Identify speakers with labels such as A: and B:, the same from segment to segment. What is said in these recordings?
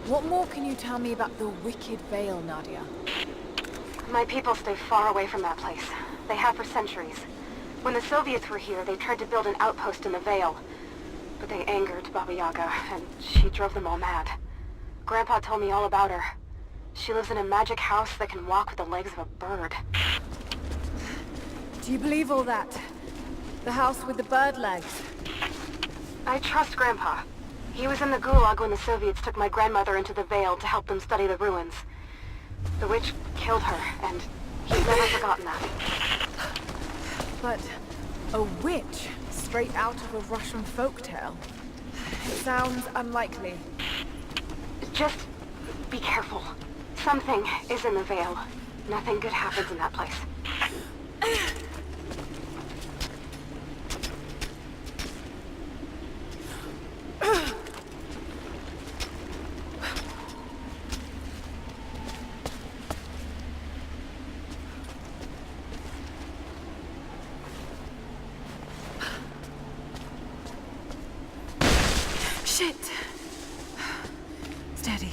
A: What more can you tell me about the Wicked Vale, Nadia?
B: My people stay far away from that place. They have for centuries. When the Soviets were here, they tried to build an outpost in the Vale. But they angered Baba Yaga, and she drove them all mad. Grandpa told me all about her. She lives in a magic house that can walk with the legs of a bird.
A: Do you believe all that? The house with the bird legs?
B: I trust Grandpa. He was in the Gulag when the Soviets took my grandmother into the Vale to help them study the ruins. The witch killed her, and he's never forgotten that.
A: But a witch? Straight out of a Russian folktale? It sounds unlikely.
B: Just be careful. Something is in the Vale. Nothing good happens in that place.
A: Shit! Steady.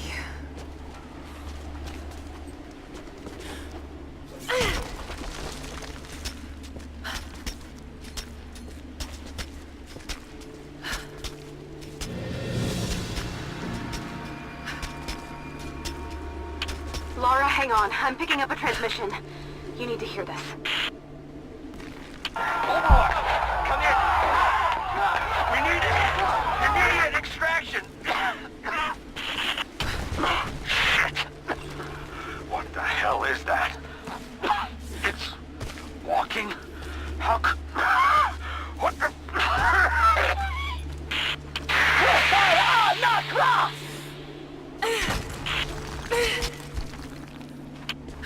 B: Laura, hang on. I'm picking up a transmission. You need to hear this.
C: Overlord! Come in! We need immediate extraction! Shit! What the hell is that? It's walking? How c... What the...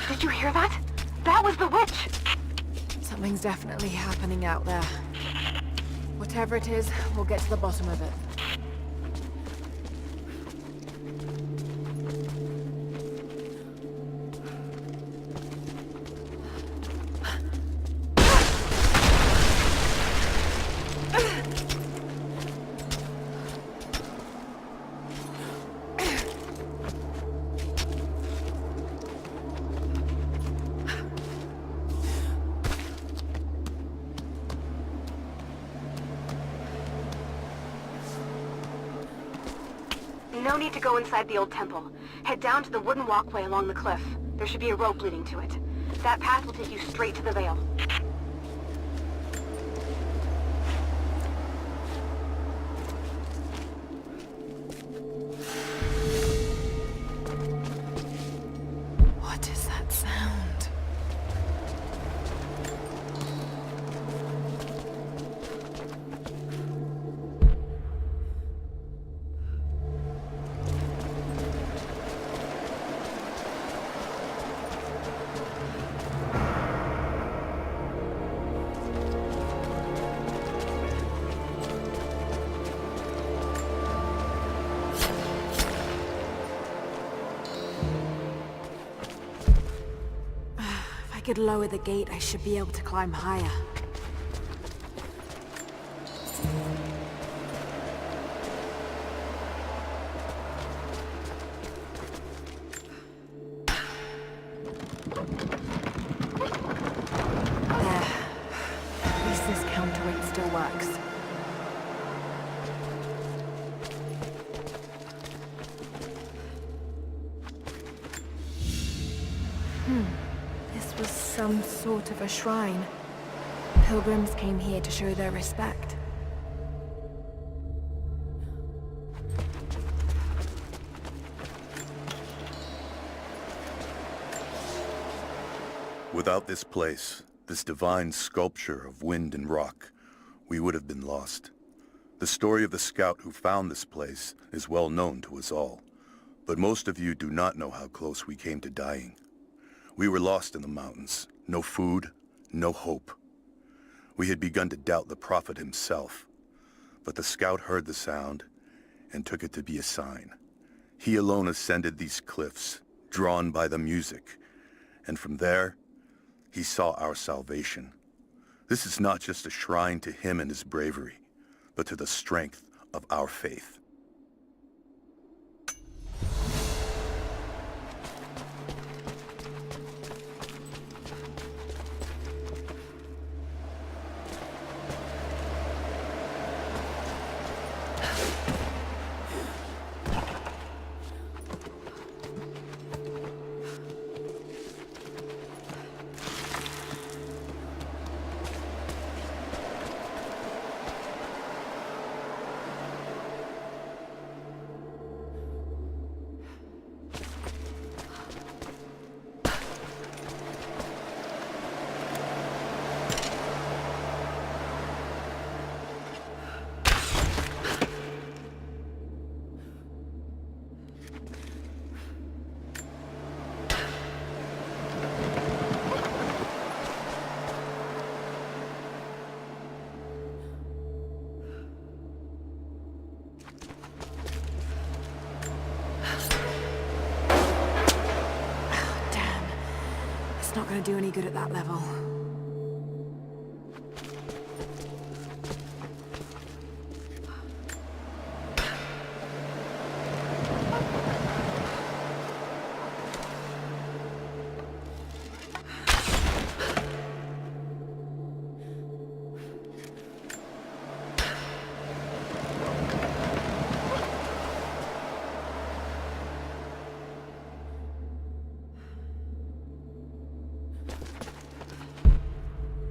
B: Did you hear that? That was the witch!
A: Something's definitely happening out there. Whatever it is, we'll get to the bottom of it.
B: No need to go inside the old temple. Head down to the wooden walkway along the cliff. There should be a rope leading to it. That path will take you straight to the Vale.
A: What is that sound? If I could lower the gate, I should be able to climb higher. There. At least this counterweight still works. This was some sort of a shrine. Pilgrims came here to show their respect.
D: Without this place, this divine sculpture of wind and rock, we would have been lost. The story of the scout who found this place is well known to us all, but most of you do not know how close we came to dying. We were lost in the mountains, no food, no hope. We had begun to doubt the prophet himself, but the scout heard the sound and took it to be a sign. He alone ascended these cliffs, drawn by the music, and from there, he saw our salvation. This is not just a shrine to him and his bravery, but to the strength of our faith.
A: It's not gonna do any good at that level.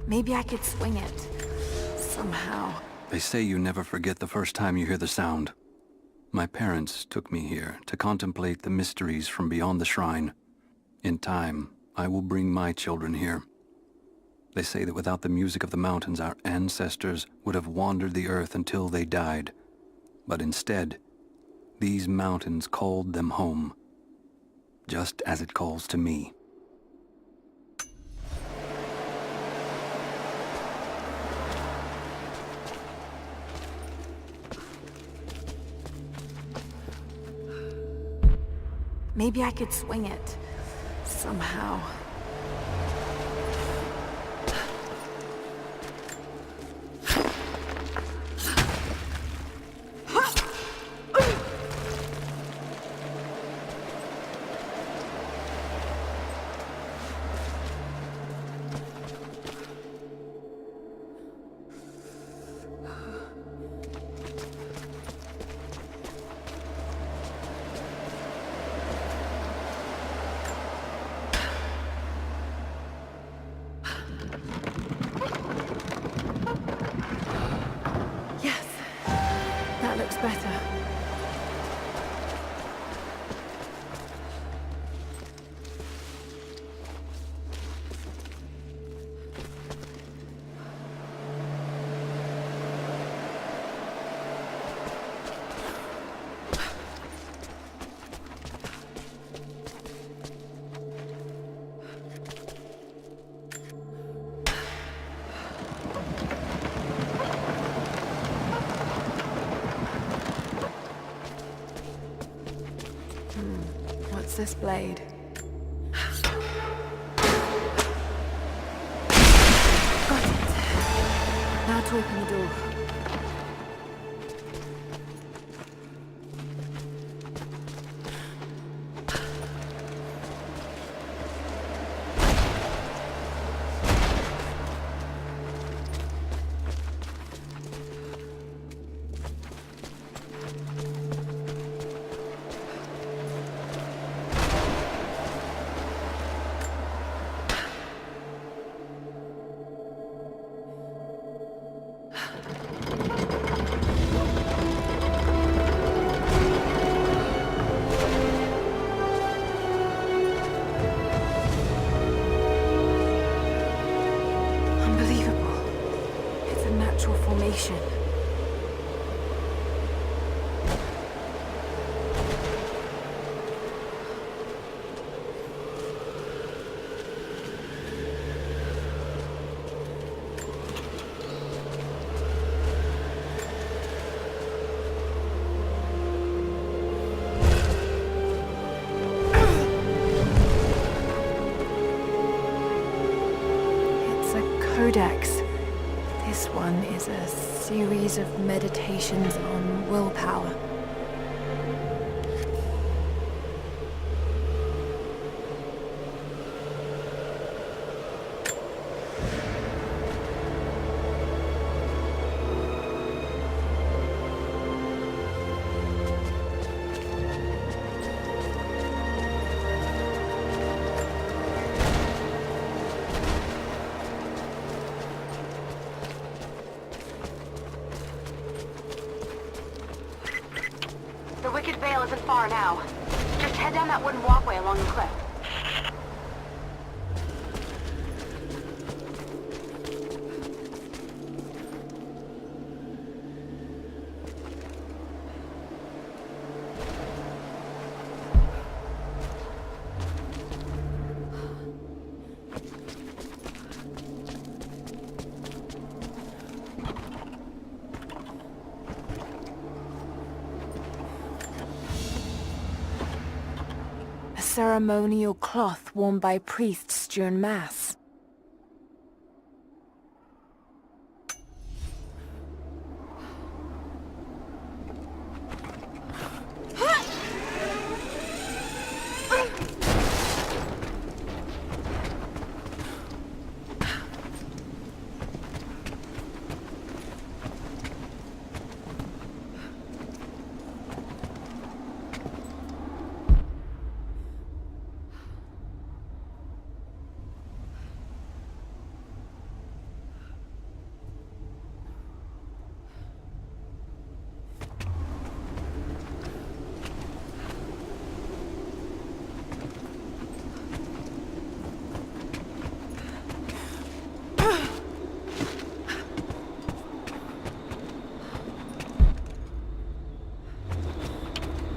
A: Maybe I could swing it. Somehow.
E: They say you never forget the first time you hear the sound. My parents took me here to contemplate the mysteries from beyond the shrine. In time, I will bring my children here. They say that without the music of the mountains, our ancestors would have wandered the earth until they died. But instead, these mountains called them home, just as it calls to me.
A: Maybe I could swing it. Somehow. Better. What's this blade? Got it. Now to open the door. Formation. It's a codex. This one is a series of meditations on willpower.
B: The Wicked Vale isn't far now. Just head down that wooden walkway along the cliff.
A: ceremonial cloth worn by priests during Mass.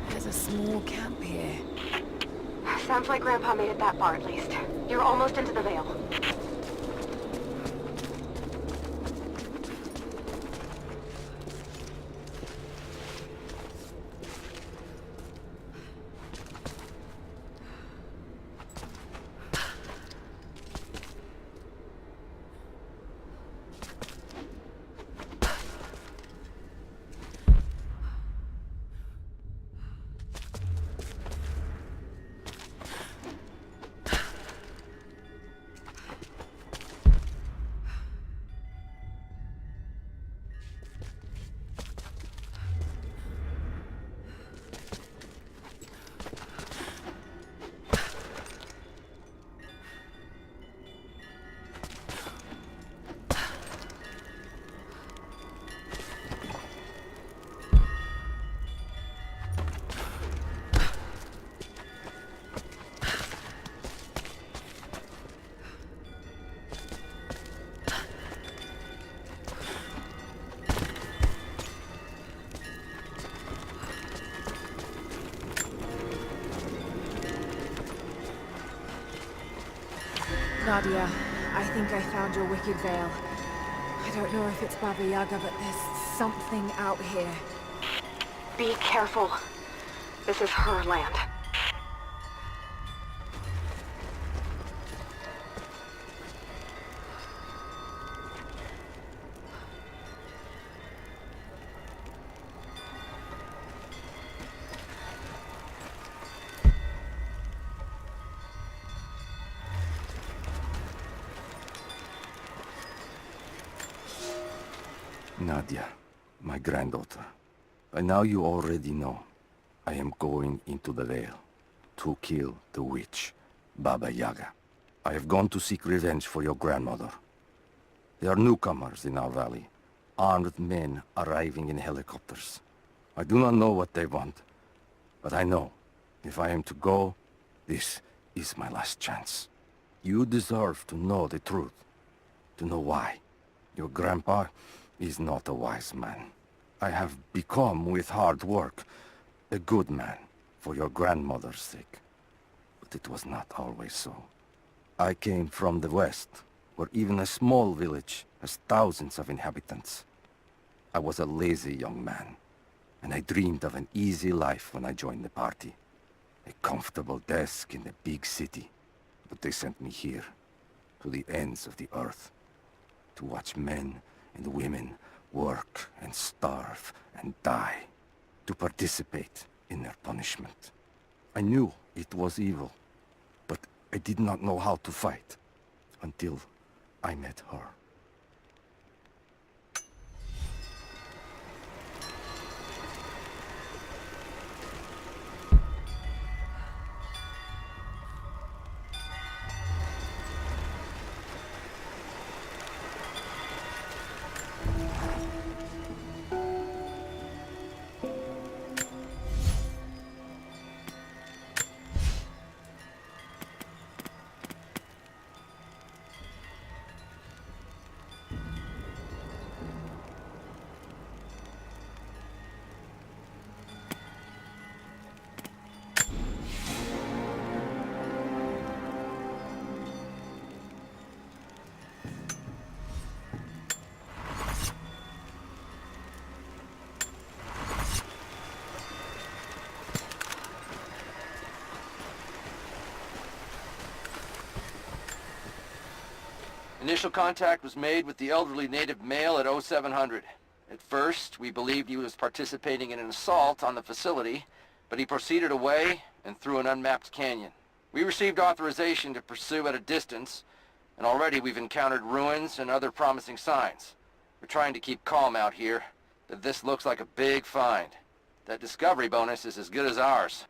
A: There's a small camp here.
B: Sounds like Grandpa made it that far at least. You're almost into the Vale.
A: Nadia, I think I found your wicked veil. I don't know if it's Baba Yaga, but there's something out here.
B: Be careful. This is her land.
F: Nadia, my granddaughter. By now you already know. I am going into the Vale to kill the witch, Baba Yaga. I have gone to seek revenge for your grandmother. There are newcomers in our valley, armed men arriving in helicopters. I do not know what they want, but I know if I am to go, this is my last chance. You deserve to know the truth, to know why. Your grandpa is not a wise man. I have become, with hard work, a good man for your grandmother's sake. But it was not always so. I came from the west, where even a small village has thousands of inhabitants. I was a lazy young man, and I dreamed of an easy life when I joined the party. A comfortable desk in a big city. But they sent me here, to the ends of the earth, to watch men and women work and starve and die, to participate in their punishment. I knew it was evil, but I did not know how to fight until I met her.
G: Initial contact was made with the elderly native male at 0700. At first, we believed he was participating in an assault on the facility, but he proceeded away and through an unmapped canyon. We received authorization to pursue at a distance, and already we've encountered ruins and other promising signs. We're trying to keep calm out here, but this looks like a big find. That discovery bonus is as good as ours.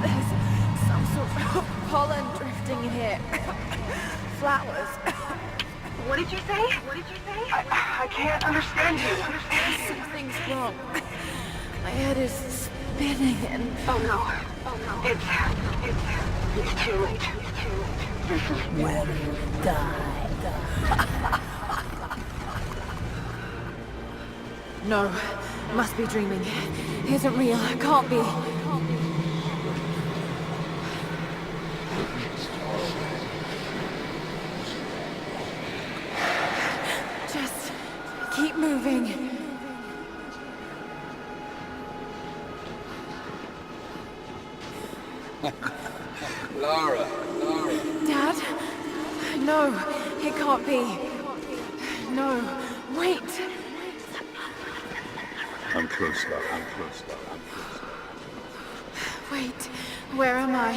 A: There's some sort of pollen drifting in here. Flowers.
B: What did you say? What did you say?
C: I can't understand you.
A: Something's wrong. My head is spinning and...
B: Oh no. Oh no. It's too late. It's too late.
H: Will you die?
A: No, must be dreaming. Isn't real. Can't be. Just keep moving.
G: Lara.
A: Dad? No, it can't be. No, wait.
D: I'm close, Lara. I'm close, Lara. I'm close.
A: Wait, where am I?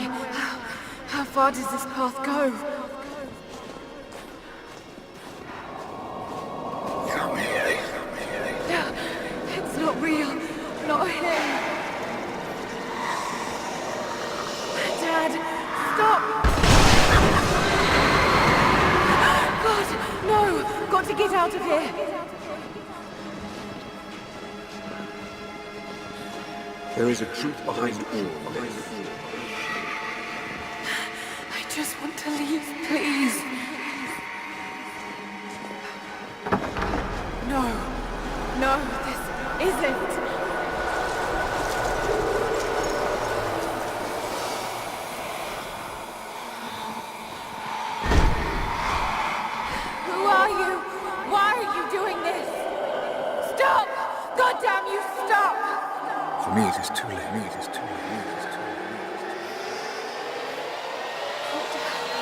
A: How far does this path go?
D: Come here.
A: It's not real. Not him. Dad, stop! God, no! Got to get out of here.
F: There is a truth behind all this.
A: I just want to leave, please. No, this isn't. Who are you? Why are you doing this? Stop! God damn you, stop!
F: For me, it is too late. For me, it is too late.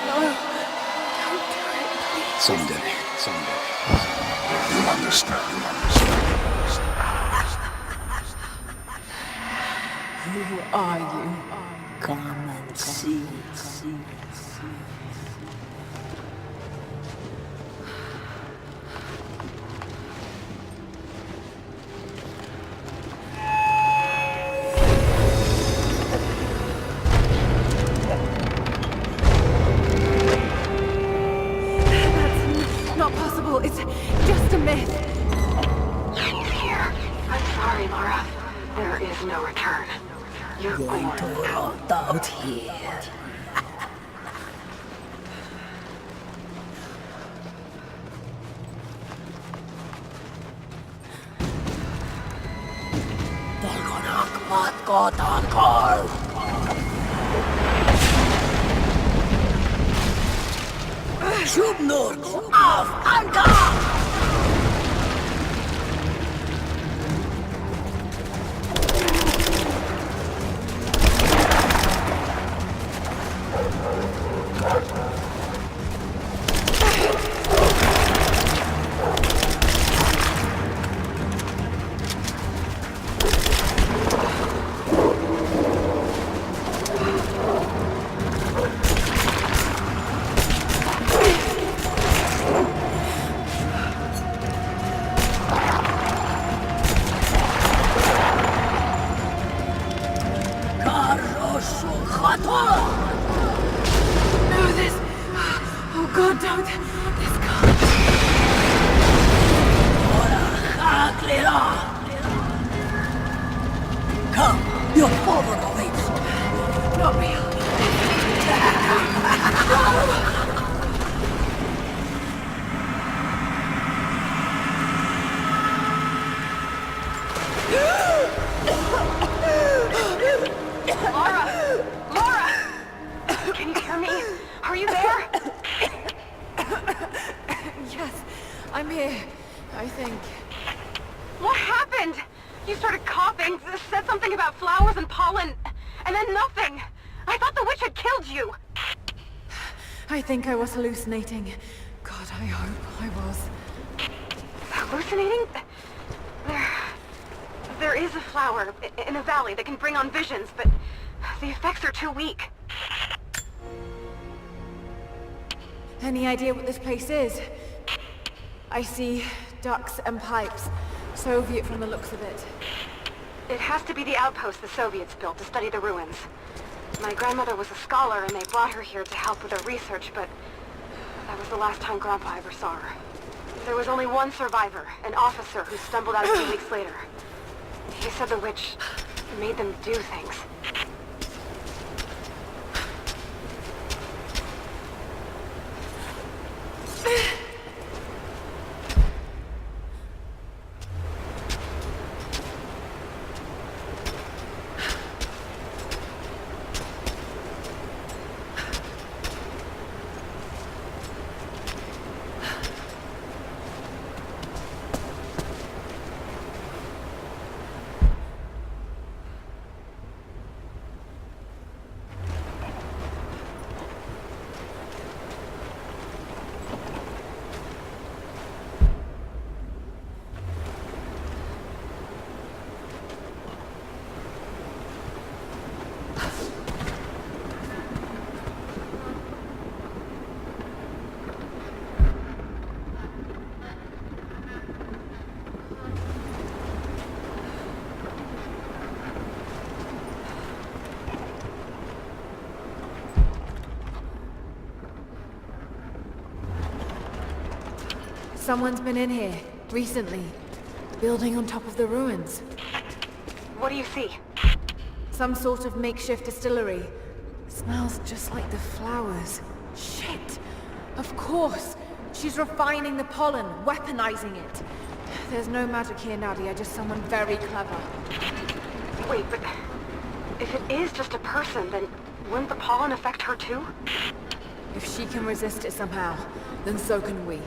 A: No, don't do it, please.
F: Someday.
D: You understand.
H: Who are you? Come and see.
A: That's not possible. It's just a myth.
B: He's here. I'm sorry, Laura. There is no return. You're
H: Going to
B: born.
H: rot out here. Dalgonak matkotankol. Shubnur af Anka!
A: No, this... Oh God, don't. This can't...
H: Come, your father awaits.
A: Not real.
B: Laura! Can you hear me? Are you there?
A: Yes, I'm here. I think.
B: What happened? You started coughing, said something about flowers and pollen, and then nothing. I thought the witch had killed you.
A: I think I was hallucinating. God, I hope I was.
B: Hallucinating? There is a flower in a valley that can bring on visions, but the effects are too weak.
A: Any idea what this place is? I see ducks and pipes. Soviet from the looks of it.
B: It has to be the outpost the Soviets built to study the ruins. My grandmother was a scholar and they brought her here to help with her research, but that was the last time Grandpa ever saw her. There was only one survivor, an officer who stumbled out a few weeks later. He said the witch made them do things.
A: Someone's been in here, recently. Building on top of the ruins.
B: What do you see?
A: Some sort of makeshift distillery. Smells just like the flowers. Shit! Of course! She's refining the pollen, weaponizing it. There's no magic here, Nadia, just someone very clever.
B: Wait, but if it is just a person, then wouldn't the pollen affect her too?
A: If she can resist it somehow, then so can we.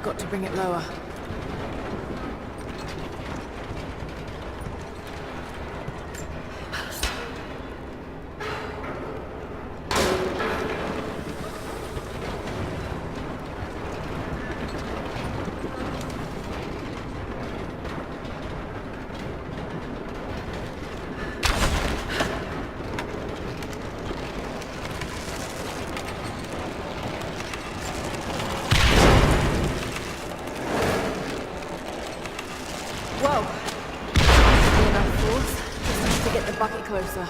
A: Got to bring it lower. Whoa! Enough force. Just need to get the bucket closer.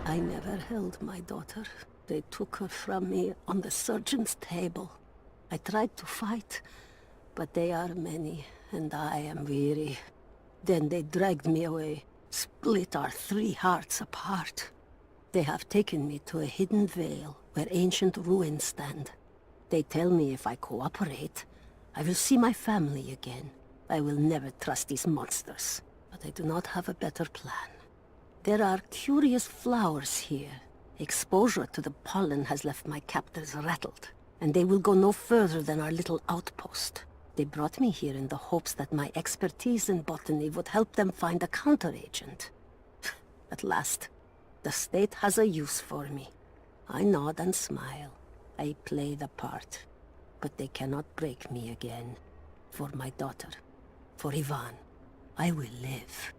I: I never held my daughter. They took her from me on the surgeon's table. I tried to fight, but they are many, and I am weary. Then they dragged me away, split our 3 hearts apart. They have taken me to a hidden vale where ancient ruins stand. They tell me if I cooperate, I will see my family again. I will never trust these monsters, but I do not have a better plan. There are curious flowers here. Exposure to the pollen has left my captors rattled. and they will go no further than our little outpost. They brought me here in the hopes that my expertise in botany would help them find a counteragent. At last, the state has a use for me. I nod and smile. I play the part. But they cannot break me again. For my daughter, for Ivan, I will live.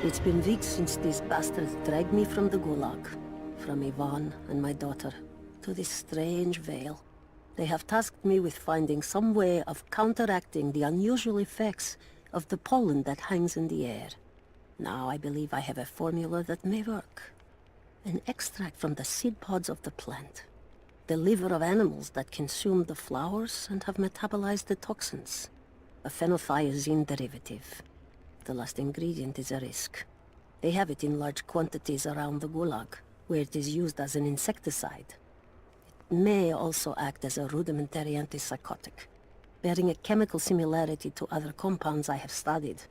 I: It's been weeks since these bastards dragged me from the Gulag, from Ivan and my daughter, to this strange veil. They have tasked me with finding some way of counteracting the unusual effects of the pollen that hangs in the air. Now I believe I have a formula that may work. An extract from the seed pods of the plant. The liver of animals that consume the flowers and have metabolized the toxins. A phenothiazine derivative. The last ingredient is a risk. They have it in large quantities around the Gulag, where it is used as an insecticide. It may also act as a rudimentary antipsychotic, bearing a chemical similarity to other compounds I have studied.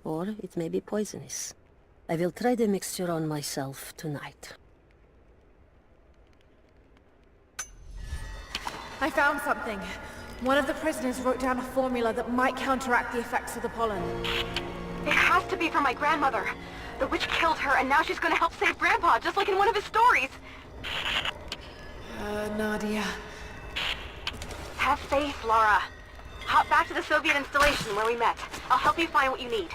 I: Or it may be poisonous. I will try the mixture on myself tonight.
A: I found something. One of the prisoners wrote down a formula that might counteract the effects of the pollen.
B: It has to be for my grandmother. The witch killed her, and now she's gonna help save Grandpa, just like in one of his stories.
A: Nadia.
B: Have faith, Laura. Hop back to the Soviet installation where we met. I'll help you find what you need.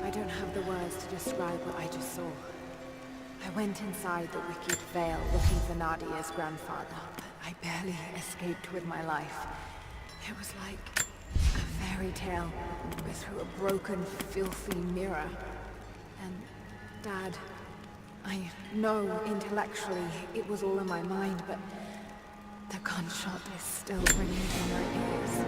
A: I don't have the words to describe what I just saw. I went inside the wicked veil looking for Nadia's grandfather, but I barely escaped with my life. It was like a fairy tale, but through a broken, filthy mirror. And Dad, I know intellectually it was all in my mind, but the gunshot is still ringing in my ears.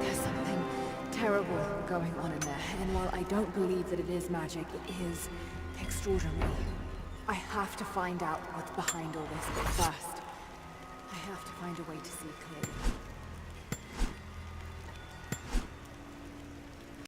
A: There's something terrible going on in there, and while I don't believe that it is magic, it is extraordinary. I have to find out what's behind all this, but first, I have to find a way to see clearly.